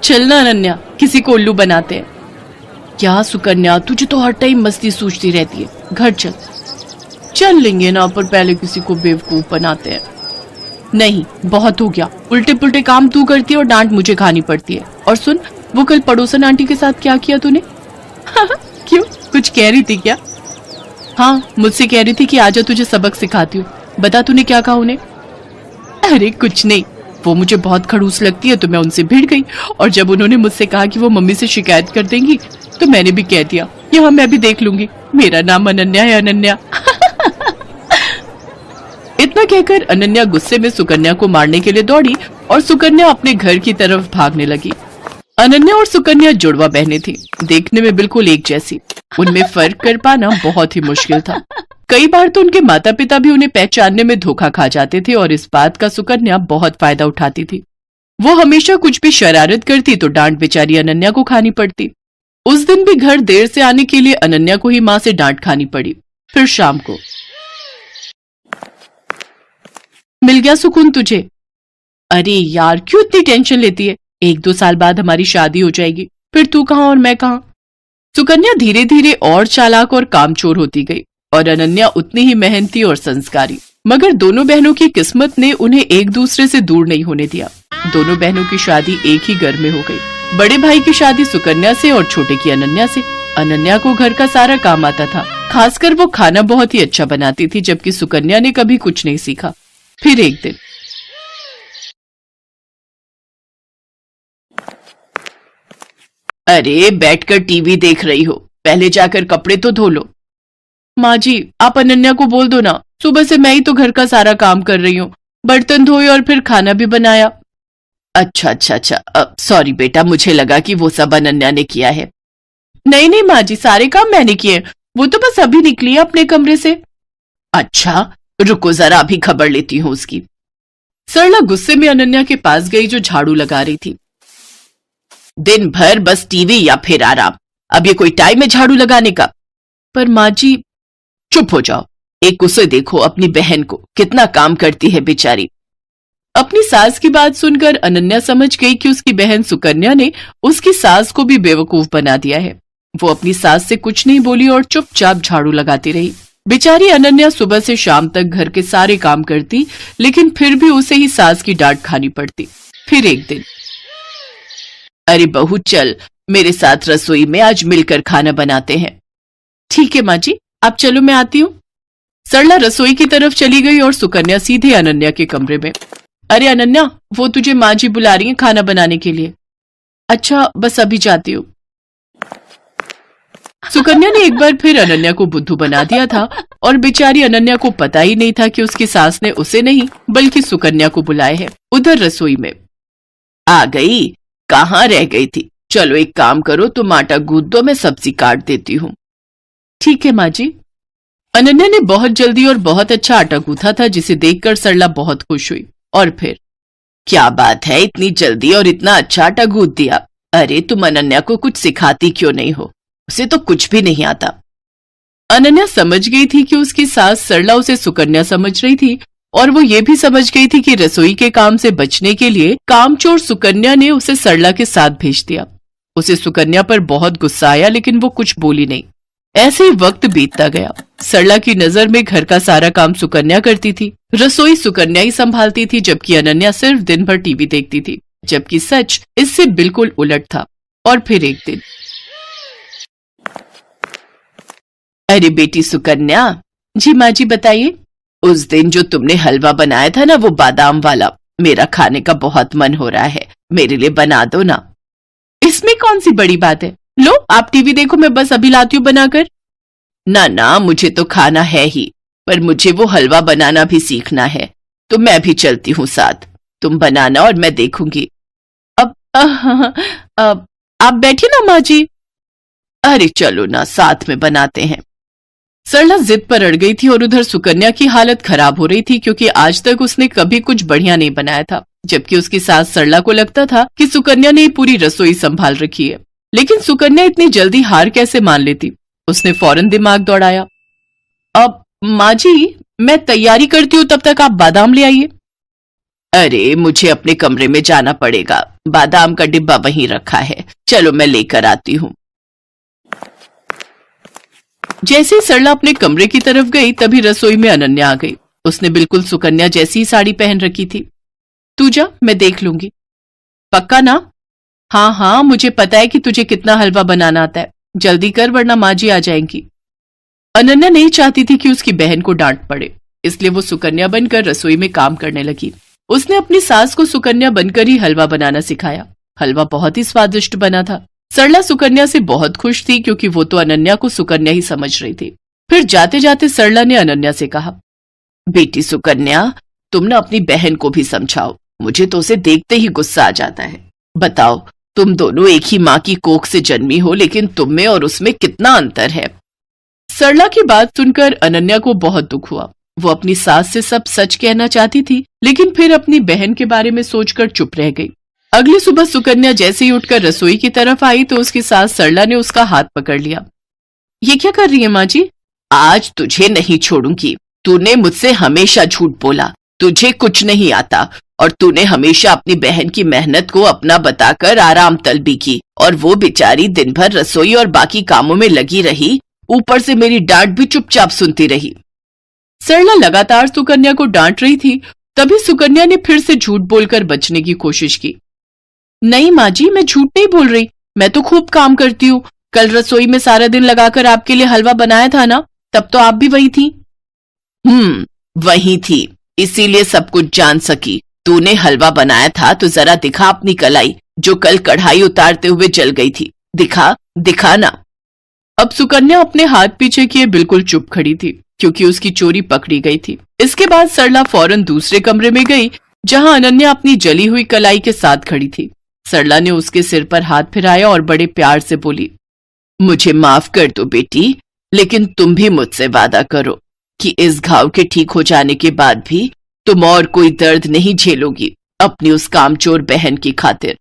चलना अनन्या, किसी को उल्लू बनाते हैं। क्या सुकन्या, तुझे तो हर टाइम मस्ती सूझती रहती है। घर चल। चल लेंगे ना, पर पहले किसी को बेवकूफ बनाते हैं। नहीं, बहुत हो गया। उल्टे पुल्टे काम तू करती है और डांट मुझे खानी पड़ती है। और सुन, वो कल पड़ोसन आंटी के साथ क्या किया तूने? क्यों, कुछ कह रही थी क्या? हाँ, मुझसे कह रही थी कि आजा तुझे सबक सिखाती हूँ। बता तूने क्या कहा उन्हें? अरे कुछ नहीं, वो मुझे बहुत खड़ूस लगती है तो मैं उनसे भिड़ गई। और जब उन्होंने मुझसे कहा कि वो मम्मी से शिकायत कर देंगी तो मैंने भी कह दिया, यहाँ मैं भी देख लूंगी, मेरा नाम अनन्या है, अनन्या। इतना कहकर अनन्या गुस्से में सुकन्या को मारने के लिए दौड़ी और सुकन्या अपने घर की तरफ भागने लगी। अनन्या और सुकन्या जुड़वा बहनें थी, देखने में बिल्कुल एक जैसी। उनमें फर्क कर पाना बहुत ही मुश्किल था। कई बार तो उनके माता पिता भी उन्हें पहचानने में धोखा खा जाते थे और इस बात का सुकन्या बहुत फायदा उठाती थी। वो हमेशा कुछ भी शरारत करती तो डांट बेचारी अनन्या को खानी पड़ती। उस दिन भी घर देर से आने के लिए अनन्या को ही माँ से डांट खानी पड़ी। फिर शाम को, मिल गया सुकून तुझे? अरे यार, क्यों इतनी टेंशन लेती है? 1-2 साल बाद हमारी शादी हो जाएगी, फिर तू कहाँ और मैं कहाँ। सुकन्या धीरे धीरे और चालाक और कामचोर होती गई और अनन्या उतनी ही मेहनती और संस्कारी। मगर दोनों बहनों की किस्मत ने उन्हें एक दूसरे से दूर नहीं होने दिया। दोनों बहनों की शादी एक ही घर में हो गई। बड़े भाई की शादी सुकन्या से और छोटे की अनन्या से। अनन्या को घर का सारा काम आता था, खासकर वो खाना बहुत ही अच्छा बनाती थी, जबकि सुकन्या ने कभी कुछ नहीं सीखा। फिर एक दिन, अरे बैठकर टीवी देख रही हो, पहले जाकर कपड़े तो धो लो। माँ जी, आप अनन्या को बोल दो ना, सुबह से मैं ही तो घर का सारा काम कर रही हूँ, बर्तन धोए और फिर खाना भी बनाया। अच्छा अच्छा अच्छा, सॉरी बेटा, मुझे लगा कि वो सब अनन्या ने किया है। नहीं नहीं माँ जी, सारे काम मैंने किए, वो तो बस अभी निकली है अपने कमरे से। अच्छा, रुको जरा, अभी खबर लेती हूँ उसकी। सरला गुस्से में अनन्या के पास गई जो झाड़ू लगा रही थी। दिन भर बस टीवी या फिर आराम, अब ये कोई टाइम है झाड़ू लगाने का? पर माँ जी। चुप हो जाओ, एक उसे देखो, अपनी बहन को, कितना काम करती है बेचारी। अपनी सास की बात सुनकर अनन्या समझ गई कि उसकी बहन सुकन्या ने उसकी सास को भी बेवकूफ बना दिया है। वो अपनी सास से कुछ नहीं बोली और चुपचाप झाड़ू लगाती रही। बेचारी अनन्या सुबह से शाम तक घर के सारे काम करती, लेकिन फिर भी उसे ही सास की डांट खानी पड़ती। फिर एक दिन, अरे बहू चल, मेरे साथ रसोई में आज मिलकर खाना बनाते हैं। ठीक है माँ जी, आप चलो, मैं आती हूँ। सरला रसोई की तरफ चली गई और सुकन्या सीधे अनन्या के कमरे में। अरे अनन्या, वो तुझे माँ जी बुला रही है खाना बनाने के लिए। अच्छा, बस अभी जाती हूँ। सुकन्या ने एक बार फिर अनन्या को बुद्धू बना दिया था और बेचारी अनन्या को पता ही नहीं था कि उसकी सास ने उसे नहीं बल्कि सुकन्या को बुलाए है। उधर रसोई में, आ गई, कहाँ रह गई थी? चलो एक काम करो, तुम आटा गूंथ दो, मैं सब्जी काट देती हूँ। ठीक है माँ जी। अनन्या ने बहुत जल्दी और बहुत अच्छा आटा गूंथा था, जिसे देखकर सरला बहुत खुश हुई। और फिर, क्या बात है, इतनी जल्दी और इतना अच्छा आटा गूंथ दिया। अरे तुम अनन्या को कुछ सिखाती क्यों नहीं हो? उसे तो कुछ भी नहीं आता। अनन्या समझ गई थी कि उसकी सास सरला उसे सुकन्या समझ रही थी और वो ये भी समझ गई थी कि रसोई के काम से बचने के लिए कामचोर सुकन्या ने उसे सरला के साथ भेज दिया। उसे सुकन्या पर बहुत गुस्सा आया, लेकिन वो कुछ बोली नहीं। ऐसे ही वक्त बीतता गया। सरला की नजर में घर का सारा काम सुकन्या करती थी, रसोई सुकन्या ही संभालती थी, जबकि अनन्या सिर्फ दिन भर टीवी देखती थी, जबकि सच इससे बिल्कुल उलट था। और फिर एक दिन, अरे बेटी सुकन्या। जी माँ जी, बताइए। उस दिन जो तुमने हलवा बनाया था ना, वो बादाम वाला, मेरा खाने का बहुत मन हो रहा है, मेरे लिए बना दो ना। इसमें कौन सी बड़ी बात है, लो आप टीवी देखो, मैं बस अभी लाती हूँ बनाकर। ना ना, मुझे तो खाना है ही, पर मुझे वो हलवा बनाना भी सीखना है, तो मैं भी चलती हूँ साथ। तुम बनाना और मैं देखूंगी। अब आप बैठिए ना माँ जी। अरे चलो ना, साथ में बनाते हैं। सरला जिद पर अड़ गई थी और उधर सुकन्या की हालत खराब हो रही थी, क्योंकि आज तक उसने कभी कुछ बढ़िया नहीं बनाया था, जबकि उसकी सास सरला को लगता था कि सुकन्या ने पूरी रसोई संभाल रखी है। लेकिन सुकन्या इतनी जल्दी हार कैसे मान लेती? उसने फौरन दिमाग दौड़ाया। अब माँ जी, मैं तैयारी करती हूँ, तब तक आप बादाम ले आइए। अरे मुझे अपने कमरे में जाना पड़ेगा, बादाम का डिब्बा वहीं रखा है, चलो मैं लेकर आती हूँ। जैसे ही सरला अपने कमरे की तरफ गई तभी रसोई में अनन्या आ गई। उसने बिल्कुल सुकन्या जैसी ही साड़ी पहन रखी थी। तू जा, मैं देख लूंगी। पक्का ना? हाँ हाँ, मुझे पता है कि तुझे कितना हलवा बनाना आता है, जल्दी कर वरना माँ जी आ जाएंगी। अनन्या नहीं चाहती थी कि उसकी बहन को डांट पड़े, इसलिए वो सुकन्या बनकर रसोई में काम करने लगी। उसने अपनी सास को सुकन्या बनकर ही हलवा बनाना सिखाया। हलवा बहुत ही स्वादिष्ट बना था। सरला सुकन्या से बहुत खुश थी क्योंकि वो तो अनन्या को सुकन्या ही समझ रही थी। फिर जाते जाते सरला ने अनन्या से कहा, बेटी सुकन्या, तुम ना अपनी बहन को भी समझाओ, मुझे तो उसे देखते ही गुस्सा आ जाता है। बताओ, तुम दोनों एक ही माँ की कोख से जन्मी हो, लेकिन तुम में और उसमें कितना अंतर है। सरला की बात सुनकर अनन्या को बहुत दुख हुआ। वो अपनी सास से सब सच कहना चाहती थी, लेकिन फिर अपनी बहन के बारे में सोचकर चुप रह गई। अगली सुबह सुकन्या जैसे ही उठकर रसोई की तरफ आई तो उसकी सास सरला ने उसका हाथ पकड़ लिया। ये क्या कर रही है माँ जी? आज तुझे नहीं छोड़ूंगी। तूने मुझसे हमेशा झूठ बोला, तुझे कुछ नहीं आता, और तूने हमेशा अपनी बहन की मेहनत को अपना बताकर आराम तलबी की, और वो बेचारी दिन भर रसोई और बाकी कामों में लगी रही, ऊपर से मेरी डांट भी चुपचाप सुनती रही। सरला लगातार सुकन्या को डांट रही थी, तभी सुकन्या ने फिर से झूठ बोलकर बचने की कोशिश की। नहीं माँ जी, मैं झूठ नहीं बोल रही, मैं तो खूब काम करती हूँ। कल रसोई में सारा दिन लगाकर आपके लिए हलवा बनाया था ना, तब तो आप भी वही थी। वही थी, इसीलिए सब कुछ जान सकी। तूने हलवा बनाया था तो जरा दिखा अपनी कलाई, जो कल कढ़ाई उतारते हुए जल गई थी। दिखा, दिखा ना। अब सुकन्या अपने हाथ पीछे किए बिल्कुल चुप खड़ी थी, क्योंकि उसकी चोरी पकड़ी गई थी। इसके बाद सरला फौरन दूसरे कमरे में गई, जहां अनन्या अपनी जली हुई कलाई के साथ खड़ी थी। सरला ने उसके सिर पर हाथ फिराया और बड़े प्यार से बोली, मुझे माफ कर दो बेटी, लेकिन तुम भी मुझसे वादा करो कि इस घाव के ठीक हो जाने के बाद भी तुम और कोई दर्द नहीं झेलोगी अपनी उस कामचोर बहन की खातिर।